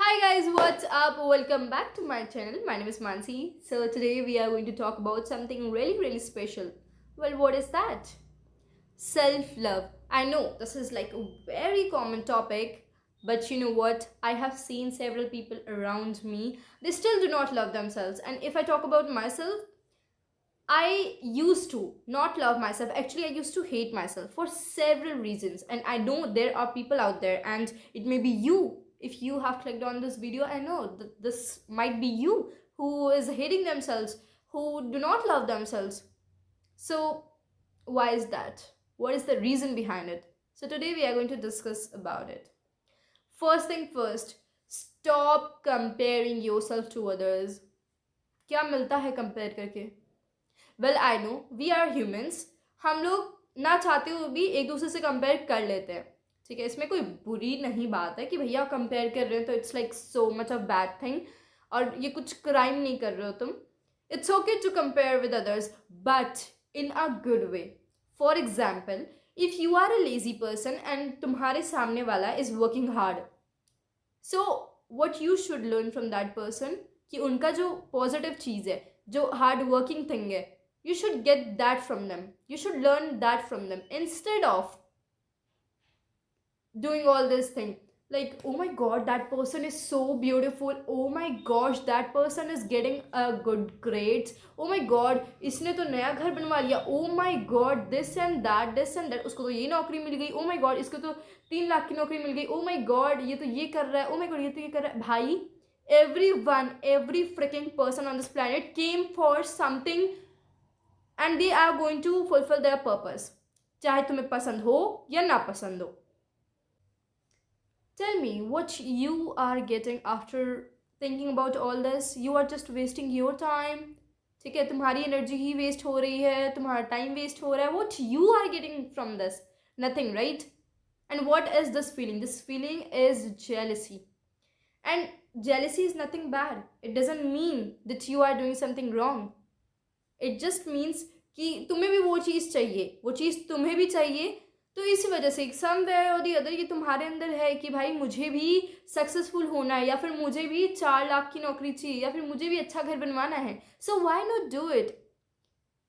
Hi guys, what's up? Welcome back to my channel. My name is Mansi. So today we are going to talk about something really special. Well, what is that? Self-love. I know this is like a very common topic, but you know what? I have seen several people around me. They still do not love themselves. And if I talk about myself, I used to not love myself. Actually, I used to hate myself for several reasons. And I know there are people out there, and it may be you. If you have clicked on this video, I know that this might be you who is hating themselves, who do not love themselves. So, why is that? What is the reason behind it? So, today we are going to discuss about it. First thing first, stop comparing yourself to others. क्या मिलता है compare करके? Well I know we are humans. हम लोग ना चाहते हुए भी एक दूसरे से कंपेयर कर लेते हैं. ठीक है, इसमें कोई बुरी नहीं बात है कि भैया कंपेयर कर रहे हो तो it's like so much of bad thing. और ये कुछ क्राइम नहीं कर रहे हो तुम. It's okay to compare with others but in a good way. For example, if you are a lazy person and तुम्हारे सामने वाला is working hard, so what you should learn from that person कि उनका जो positive चीज़ है, जो hard working thing है, you should get that from them. You should learn that from them instead of doing all this thing like, oh my god, that person is so beautiful, oh my gosh, that person is getting a good grades, oh my god, इसने तो नया घर बनवा लिया, oh my god, this and that, उसको तो ये नौकरी मिल गई, oh my god, इसको तो 3 लाख की नौकरी मिल गई, oh my god, ये तो ये कर रहा है, oh my god, ये तो ये कर रहा है. भाई, every freaking person on this planet came for something and they are going to fulfill their purpose, चाहे तुम्हें पसंद हो या ना पसंद हो. Tell me what you are getting after thinking about all this. You are just wasting your time. ठीक है, तुम्हारी एनर्जी ही वेस्ट हो रही है, तुम्हारा टाइम वेस्ट हो रहा है. What you are getting from this? Nothing, right? And what is this feeling? This feeling is jealousy. And jealousy is nothing bad. It doesn't mean that you are doing something wrong. It just means कि तुम्हें भी वो चीज़ चाहिए, वो चीज़ तुम्हें भी चाहिए. तो इसी वजह से समवेयर और दी अदर ये तुम्हारे अंदर है कि भाई मुझे भी सक्सेसफुल होना है, या फिर मुझे भी 4 लाख की नौकरी चाहिए, या फिर मुझे भी अच्छा घर बनवाना है. So why not do it?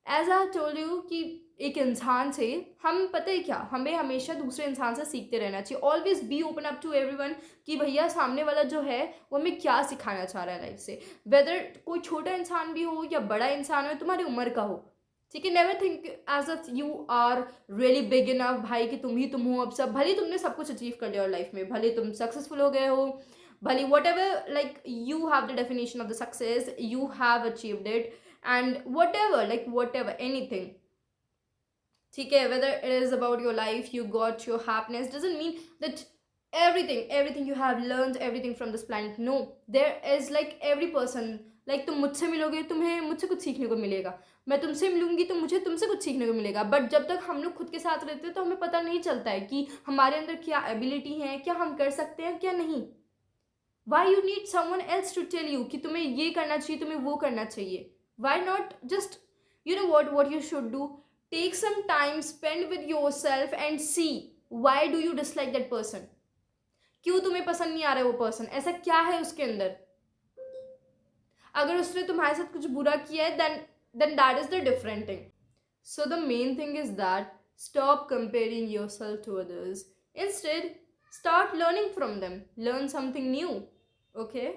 As I told you कि एक इंसान से हम, पता है क्या, हमें हमेशा दूसरे इंसान से सीखते रहना चाहिए. Always be open up to everyone कि भैया सामने वाला जो है वो हमें क्या सिखाना चाह रहा है लाइफ से. वेदर कोई छोटा इंसान भी हो या बड़ा इंसान हो, तुम्हारी उम्र का हो. ठीक है, never think as a you are really big enough भाई कि तुम हो अब सब. भले तुमने सब कुछ अचीव कर लिया और लाइफ में, भले तुम सक्सेसफुल हो गए हो, भले what ever like you have the definition of the success, you have achieved it, and whatever anything. ठीक है, whether it is about your life, you got your happiness, doesn't mean that everything you have learned everything from this planet. No, there is like every person, like तुम मुझसे मिलोगे, तुम्हें मुझसे कुछ सीखने को मिलेगा, मैं तुमसे मिलूंगी तो मुझे तुमसे कुछ सीखने को मिलेगा. बट जब तक हम लोग खुद के साथ रहते हैं तो हमें पता नहीं चलता है कि हमारे अंदर क्या एबिलिटी है, क्या हम कर सकते हैं, क्या नहीं. Why you need someone else to tell you कि तुम्हें ये करना चाहिए, तुम्हें वो करना चाहिए. Why not just, you know what you should do? Take some time, spend with yourself and see why do you dislike that person. क्यों तुम्हें पसंद नहीं आ रहा है वो पर्सन? ऐसा क्या है उसके अंदर? अगर उसने तुम्हारे साथ कुछ बुरा किया है, then that is the different thing. So the main thing is that stop comparing yourself to others. Instead, start learning from them. Learn something new. Okay?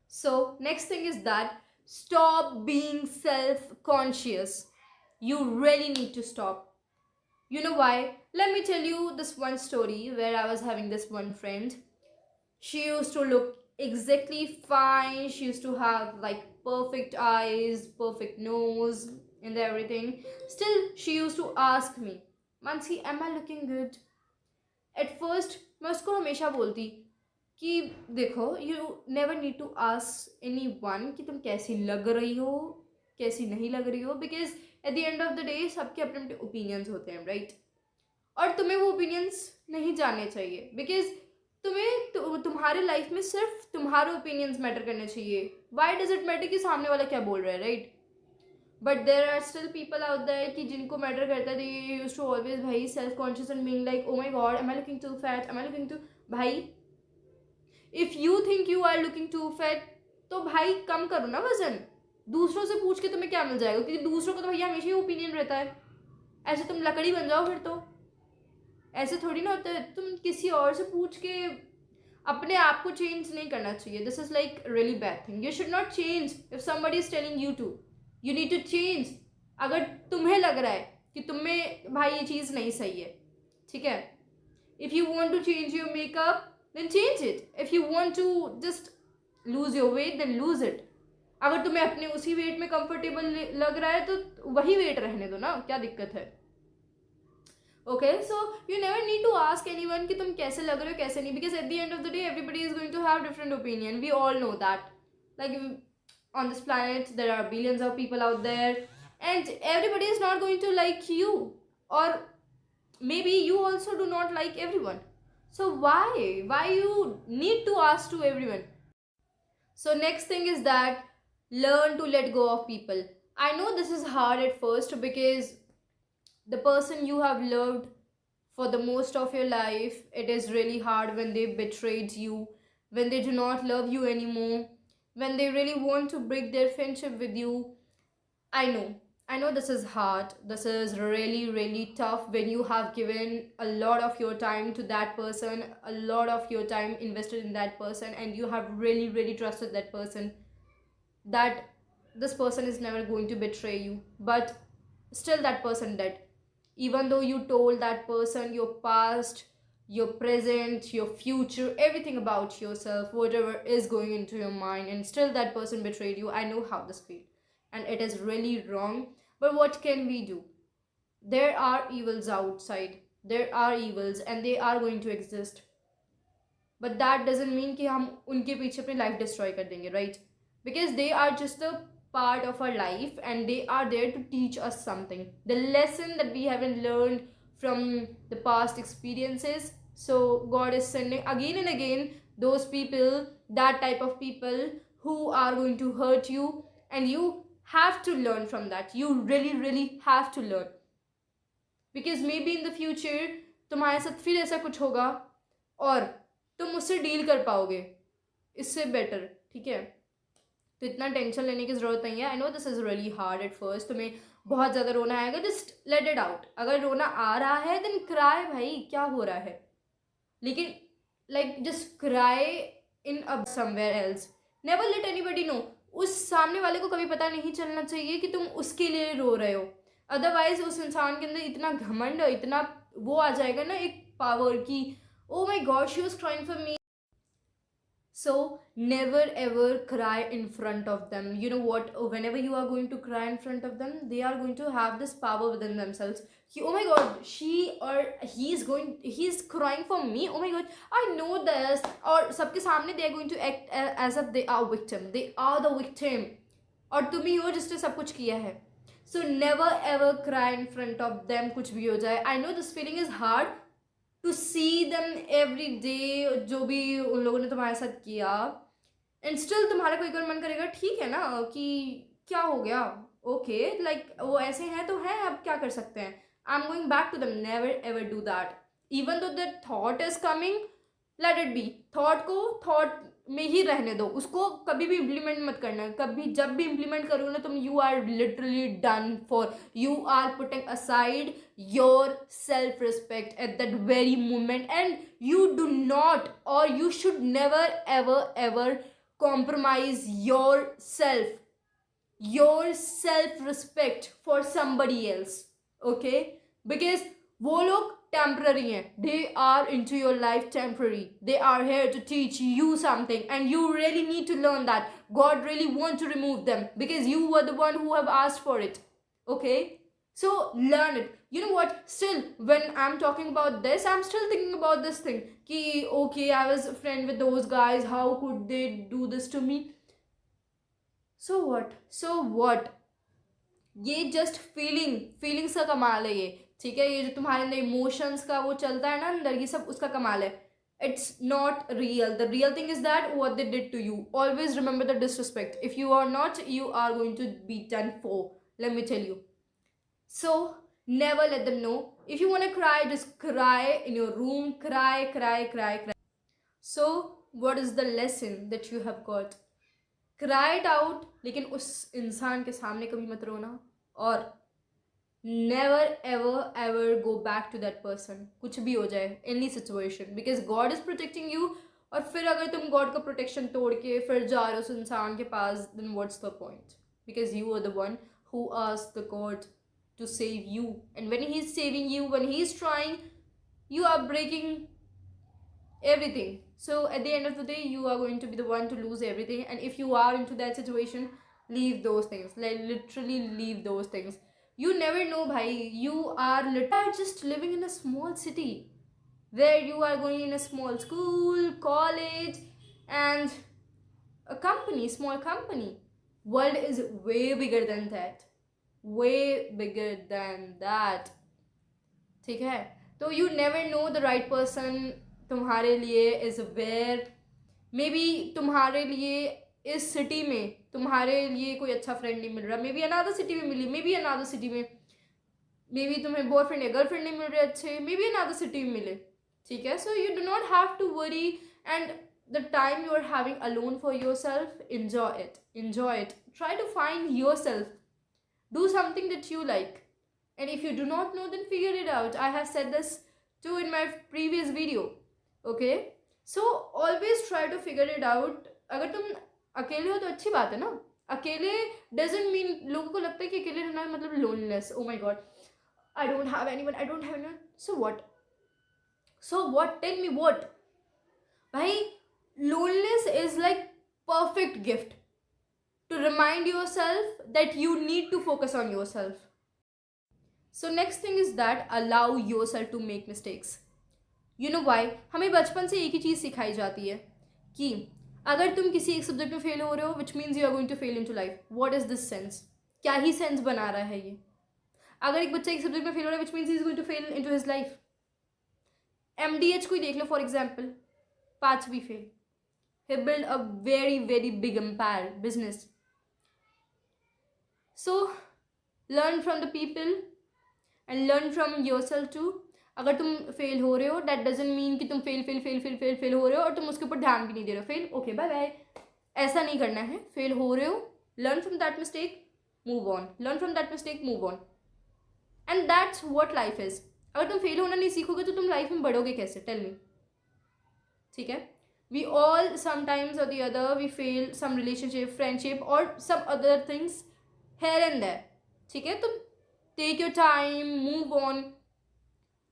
So next thing is that stop being self-conscious. You really need to stop. You know why? Let me tell you this one story where I was having this one friend. She used to look exactly fine. She used to have like perfect eyes, perfect nose, and everything. Still, she used to ask me, Mansi, am I looking good? At first, मैं उसको हमेशा बोलती कि देखो, you never need to ask anyone कि तुम कैसी लग रही हो, कैसी नहीं लग रही हो, because at the end of the day सबके अपने अपने ओपिनियंस होते हैं, राइट? और तुम्हें वो ओपिनियंस नहीं जानने चाहिए, बिकॉज तुम्हारे लाइफ में सिर्फ तुम्हारे ओपिनियंस मैटर करने चाहिए. वाई डज इट मैटर कि सामने वाला क्या बोल रहा है, right? But there are still people out there कि जिनको मैटर करता है, दे यूज्ड टू ऑलवेज भाई self conscious and being like, oh my god, am I looking too fat, am I looking too. भाई, if you think you are looking too fat, तो भाई कम करो ना वजन। दूसरों से पूछ के तुम्हें क्या मिल जाएगा, क्योंकि दूसरों को तो भैया हमेशा ही ओपिनियन रहता है। ऐसे तुम लकड़ी बन जाओ फिर तो, ऐसे थोड़ी ना होता है। तुम किसी और से पूछ के अपने आप को चेंज नहीं करना चाहिए। This is like really bad thing. You should not change if somebody is telling you to, you need to change. अगर तुम्हें लग रहा है कि तुम्हें भाई ये चीज़ नहीं सही है, ठीक है, if you want to change your makeup then change it, if you want to just lose your weight then lose it। अगर तुम्हें अपने उसी वेट में कंफर्टेबल लग रहा है तो वही वेट रहने दो ना, क्या दिक्कत है। Okay, so you never need to ask anyone कि तुम कैसे लग रहे हो कैसे नहीं, because at the end of the day everybody is going to have different opinion, we all know that. Like on this planet there are billions of people out there and everybody is not going to like you, or maybe you also do not like everyone, so why you need to ask to everyone? So next thing is that learn to let go of people. I know this is hard at first because the person you have loved for the most of your life, it is really hard when they betrayed you, when they do not love you anymore, when they really want to break their friendship with you. I know this is hard. This is really, really tough when you have given a lot of your time to that person, a lot of your time invested in that person, and you have really, really trusted that person, that this person is never going to betray you. But still, that person dead. Even though you told that person your past, your present, your future, everything about yourself, whatever is going into your mind, and still that person betrayed you. I know how this feels, and it is really wrong. But what can we do? There are evils outside. There are evils, and they are going to exist. But that doesn't mean कि हम उनके पीछे अपनी life destroy कर देंगे, right? Because they are just a part of our life and they are there to teach us something. The lesson that we haven't learned from the past experiences. So God is sending again and again those people, that type of people who are going to hurt you, and you have to learn from that. You really, really have to learn. Because maybe in the future तुम्हारे साथ फिर ऐसा कुछ होगा और तुम उससे deal कर पाओगे इससे बेटर, ठीक है। तो इतना टेंशन लेने की ज़रूरत नहीं है। I know this is really hard at first, तुम्हें बहुत ज़्यादा रोना आएगा, जस्ट लेट इट आउट। अगर रोना आ रहा है देन क्राई, भाई क्या हो रहा है, लेकिन like just cry in up somewhere else, never let anybody know. उस सामने वाले को कभी पता नहीं चलना चाहिए कि तुम उसके लिए रो रहे हो, अदरवाइज उस इंसान के अंदर इतना घमंड, इतना वो आ जाएगा ना, एक पावर की oh my god she was crying for me. So never ever cry in front of them. You know what, whenever you are going to cry in front of them, they are going to have this power within themselves. Oh my god, she or he's crying for me, oh my god, I know this, or सबके सामने they are going to act as if they are victim, they are the victim, और तुम ही हो जिसने सब कुछ किया है। So never ever cry in front of them, कुछ भी हो जाए। I know this feeling is hard to see them every day, जो भी उन लोगों ने तुम्हारे साथ किया, एंड स्टिल तुम्हारा कोई बार मन करेगा ठीक है ना कि क्या हो गया, ओके लाइक वो ऐसे हैं तो हैं, अब क्या कर सकते हैं, I am going back to them. Never ever do that. Even though that thought is coming, let it be. Thought को थॉट में ही रहने दो, उसको कभी भी इम्प्लीमेंट मत करना। कभी जब भी इम्प्लीमेंट करोगे ना तुम, you are literally done for, you are putting aside your self respect at that very moment, and you do not और you should never ever ever compromise your self respect for somebody else, okay. Because वो लोग temporary हैं, they are into your life temporary, they are here to teach you something and you really need to learn that. God really want to remove them because you were the one who have asked for it, okay? So learn it. You know what, still when I'm talking about this, I'm still thinking about this thing ki okay, I was a friend with those guys, how could they do this to me? So what, ये just feelings का कमाल है ये, ठीक है। ये जो तुम्हारे अंदर इमोशंस का वो चलता है ना अंदर, ये सब उसका कमाल है। It's not real. The real thing is that what they did to you. Always remember the disrespect. If you are not, you are going to be done for, let me tell you. So never let them know. If you want to cry, just cry in your room, cry. So what is the lesson that you have got. Cry it out, लेकिन उस इंसान के सामने कभी मत रोना, और never ever ever go back to that person, कुछ भी हो जाए, any situation, because God is protecting you. और फिर अगर तुम गॉड का प्रोटेक्शन तोड़ के फिर जा रहे हो उस इंसान के पास, then what's the point? Because you are the one who asked the God to save you, and when he's saving you, when he's trying, you are breaking everything. So at the end of the day, you are going to be the one to lose everything. And if you are into that situation, leave those things, like literally leave those things. You never know, bhai. You are just living in a small city where you are going in a small school, college, and a company, small company. World is way bigger than that, way bigger than that. ठीक है, तो you never know the right person तुम्हारे लिए is where. May be तुम्हारे लिए इस city में तुम्हारे लिए कोई अच्छा फ्रेंड नहीं मिल रहा, मे बी अनादर सिटी में मिली, मे बी अनादर सिटी में, मे बी तुम्हें बॉयफ्रेंड या गर्लफ्रेंड नहीं मिल रहे अच्छे, मे बी अनादर सिटी में मिले. ठीक है, so you do not have to worry, and the time you are having alone for yourself, enjoy it, try to find yourself, do something that you like. And if you do not know, then figure it out. I have said this too in my previous video. Okay, so always try to figure it out. अगर तुम अकेले हो तो अच्छी बात है ना. अकेले doesn't mean, लोगों को लगता है कि अकेले रहना मतलब loneliness. Oh my god, I don't have anyone. So what? Tell me what? भाई, loneliness is like perfect gift to remind yourself that you need to focus on yourself. So next thing is that allow yourself to make mistakes. You know why? हमें बचपन से एक ही चीज़ सिखाई जाती है कि अगर तुम किसी एक सब्जेक्ट में फेल हो रहे हो, which means you are going to fail into life. What is this sense? क्या ही सेंस बना रहा है ये? अगर एक बच्चा एक सब्जेक्ट में फेल हो रहा है, which means he is going to fail into his life. MDH को ही देख लो फॉर एग्जाम्पल, 5वीं fail. He built a very very big empire, business. So learn from the people and learn from yourself too. अगर तुम fail हो रहे हो, that doesn't mean कि तुम फेल हो रहे हो और तुम उसके ऊपर ध्यान भी नहीं दे रहे हो. फेल, ओके बाय बाय, ऐसा नहीं करना है. फेल हो रहे हो, learn from that mistake, move on. Learn from that mistake, move on. And that's what life is. अगर तुम फेल होना नहीं सीखोगे तो तुम लाइफ में बढ़ोगे कैसे? Tell me. ठीक है, we all sometimes or the other we fail some relationship, friendship or some other things here and there. ठीक है, तो take your time, move on,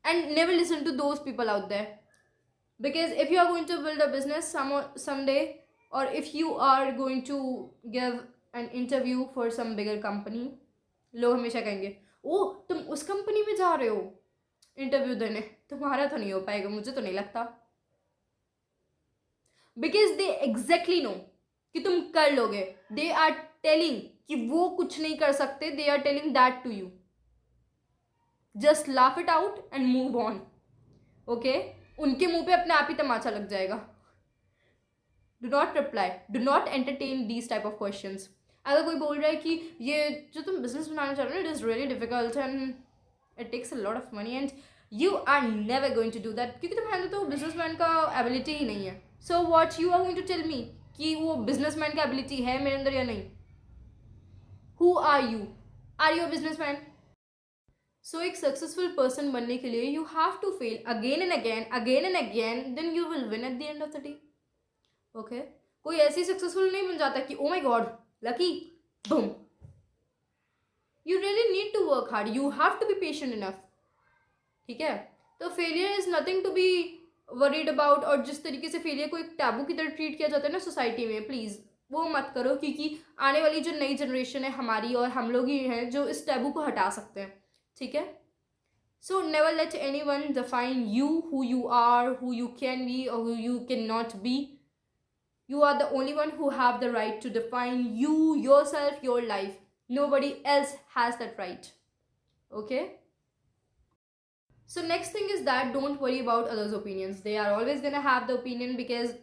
and never listen to those people out there. Because if you are going to build a business someday, or if you are going to give an interview for some bigger company, लोग हमेशा कहेंगे ओ तुम उस company में जा रहे हो interview देने, तुम्हारा तो नहीं हो पाएगा, मुझे तो नहीं लगता. बिकॉज दे एग्जैक्टली नो कि तुम कर लोगे. दे आर टेलिंग कि वो कुछ नहीं कर सकते. They are telling that to you. Just laugh it out and move on. Okay, उनके मुंह पे अपने आप ही तमाचा लग जाएगा. Do not reply, do not entertain these type of questions. अगर कोई बोल रहा है कि ये जो तुम बिजनेस बनाना चाह रहे हो, it is really difficult and it takes a lot of money, and you are never going to do that, क्योंकि तुम्हारे तो बिजनेसमैन का एबिलिटी ही नहीं है. So what you are going to tell me कि वो बिजनेसमैन का एबिलिटी है मेरे अंदर या नहीं? Who are you? Are you a businessman? So एक सक्सेसफुल पर्सन बनने के लिए you have to fail again and again, then you will win at the end of the day. Okay, कोई ऐसी सक्सेसफुल नहीं बन जाता कि oh my god lucky boom. You really need to work hard, you have to be patient enough. ठीक है, तो failure is nothing to be worried about. और जिस तरीके से फेलियर को एक टैबू की तरह ट्रीट किया जाता है ना सोसाइटी में, प्लीज़ वो मत करो, क्योंकि आने वाली जो नई जनरेशन है हमारी, और हम लोग ही हैं जो इस टैबू को हटा सकते हैं. ठीक है, so never let anyone define you, who you are, who you can be और who you can not be. You are the only one who have the right to define you, yourself, your life. Nobody else has that right. Okay? So next thing is that don't worry about others' opinions. They are always gonna have the opinion because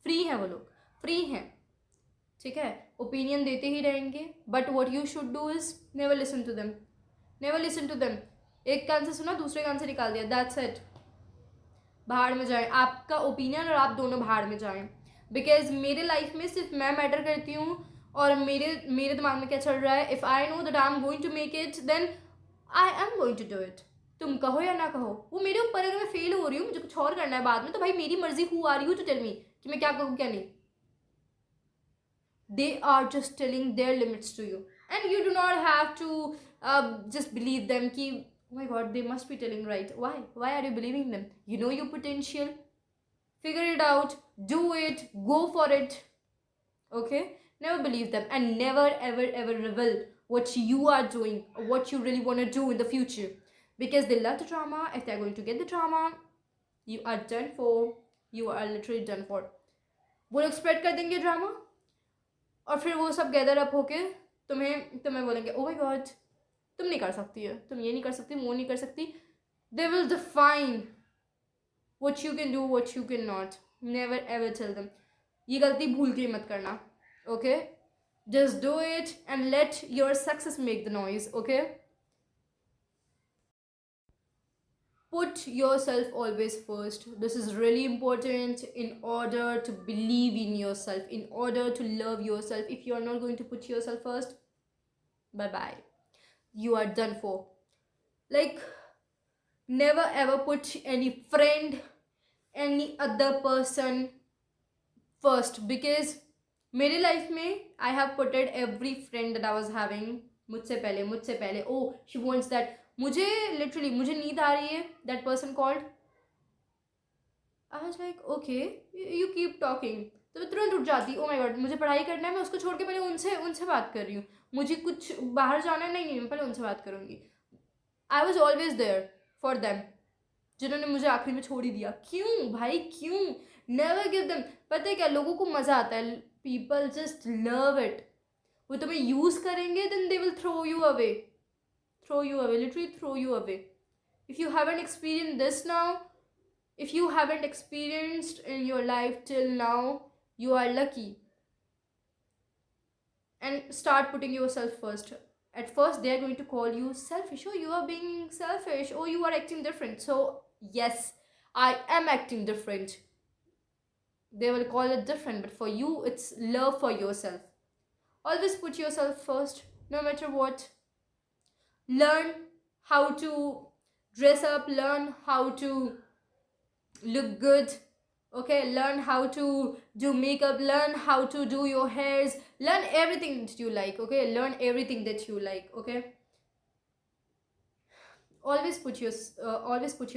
free हैं वो लोग, free हैं. ठीक है, opinion देते ही रहेंगे. But what you should do is never listen to them. Never listen to them. एक कान से सुना दूसरे कान से निकाल दिया. That's it. भाड़ में जाए, आपका ओपिनियन और आप दोनों भाड़ में जाएं। बिकॉज मेरे लाइफ में सिर्फ मैं मैटर करती हूँ, और मेरे मेरे दिमाग में क्या चल रहा है, if I know that I am going to make it then I am going to do it. तुम कहो या ना कहो, वो मेरे ऊपर, अगर मैं फेल हो रही हूँ, मुझे कुछ और करना है बाद में, तो भाई मेरी मर्जी, who are you to tell me कि मैं क्या करूँ क्या नहीं। They are just telling their limits to you, and you do not have to just believe them ki, oh my god, they must be telling right. Why are you believing them? You know your potential, figure it out, do it, go for it. Okay, never believe them, and never ever ever reveal what you are doing or what you really want to do in the future, because they love the drama. If they're going to get the drama, you are done for. You are literally done for. वो लोग spread कर देंगे drama, और फिर वो सब gather up होके तुम्हें बोलेंगे, ओ माय गॉड, तुम नहीं कर सकती है, तुम ये नहीं कर सकती, वो नहीं कर सकती. They will define what you can do, what you can not. Never ever tell them. ये गलती भूल के मत करना. Okay, just do it and let your success make the noise. Okay, put yourself always first. This is really important in order to believe in yourself, in order to love yourself. If you are not going to put yourself first, bye bye, you are done for. Like, never ever put any friend, any other person first, because मेरे life में I have putted every friend that I was having मुझसे पहले. Oh she wants that. मुझे literally, मुझे नींद आ रही है, that person called, I was like okay, you keep talking. तो मैं तुरंत उठ जाती. ओ माय गॉड, मुझे पढ़ाई करना है, मैं उसको छोड़ के पहले उनसे बात कर रही हूँ. मुझे कुछ बाहर जाना है, नहीं मैं पहले उनसे बात करूँगी. I was always there for them, जिन्होंने मुझे आखिरी में छोड़ ही दिया. क्यों भाई, क्यों? Never give them. पता है क्या, लोगों को मज़ा आता है, पीपल जस्ट लव इट. वो तुम्हें यूज़ करेंगे, then they will throw you away, literally throw you away. If you haven't experienced this now, if you haven't experienced in your life till now, you are lucky. And start putting yourself first. At first they are going to call you selfish. Oh, you are being selfish. Oh, you are acting different. So yes, I am acting different. They will call it different, but for you it's love for yourself. Always put yourself first, no matter what. Learn how to dress up, learn how to look good. Okay, learn how to do makeup, learn how to do your hairs, learn everything that you like. Okay, learn everything that you like. Okay, always put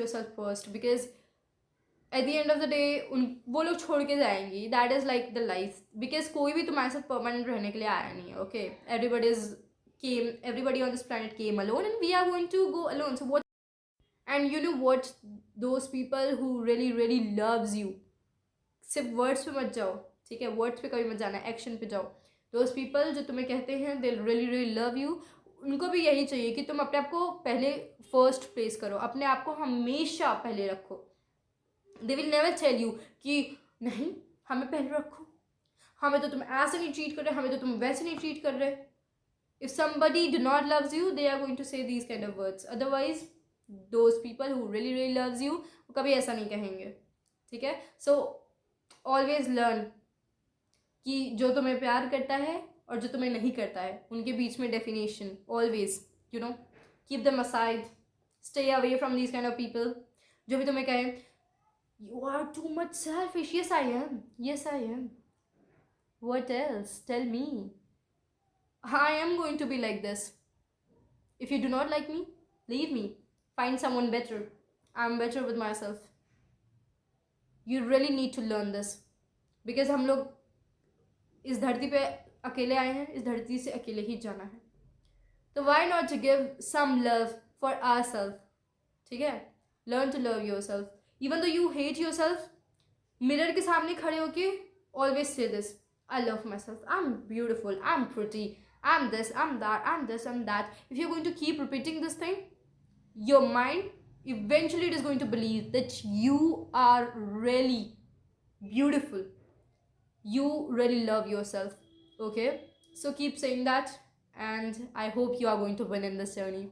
yourself first, because at the end of the day वो लोग छोड़ के जाएंगी. That is like the life, because कोई भी तुम्हारे साथ permanent रहने के लिए आया नहीं है. Okay, everybody on this planet came alone, and we are going to go alone. So what? And you know what, those people who really really loves you, सिर्फ वर्ड्स पे मत जाओ, ठीक है, वर्ड्स पे कभी मत जाना, एक्शन पे जाओ. दोज पीपल जो तुम्हें कहते हैं they really really love you, उनको भी यही चाहिए कि तुम अपने आप को पहले फर्स्ट प्लेस करो, अपने आप को हमेशा पहले रखो. They will never tell you कि नहीं हमें पहले रखो, हमें तो तुम ऐसे नहीं ट्रीट कर रहे, हमें तो तुम वैसे नहीं ट्रीट कर रहे. If somebody do not loves you, they are going to say these kind of words. Otherwise, those people who really really loves you, वो कभी ऐसा नहीं कहेंगे. ठीक है, so always learn कि जो तुम्हें प्यार करता है और जो तुम्हें नहीं करता है, उनके बीच में definition. Always, you know, keep them aside. Stay away from these kind of people. जो भी तुम्हें कहें, you are too much selfish. Yes, I am. Yes, I am. What else? Tell me. I am going to be like this. If you do not like me, leave me. Find someone better. I'm better with myself. You really need to learn this. Because हम लोग इस धरती पे अकेले आए हैं, इस धरती से अकेले ही जाना है. तो why not to give some love for ourselves? ठीक है? Learn to love yourself. Even though you hate yourself, mirror के सामने खड़े होके always say this. I love myself. I'm beautiful. I'm pretty. I'm this, I'm that, I'm this, I'm that. If you're going to keep repeating this thing, your mind eventually it is going to believe that you are really beautiful. You really love yourself. Okay, so keep saying that, and I hope you are going to win in this journey.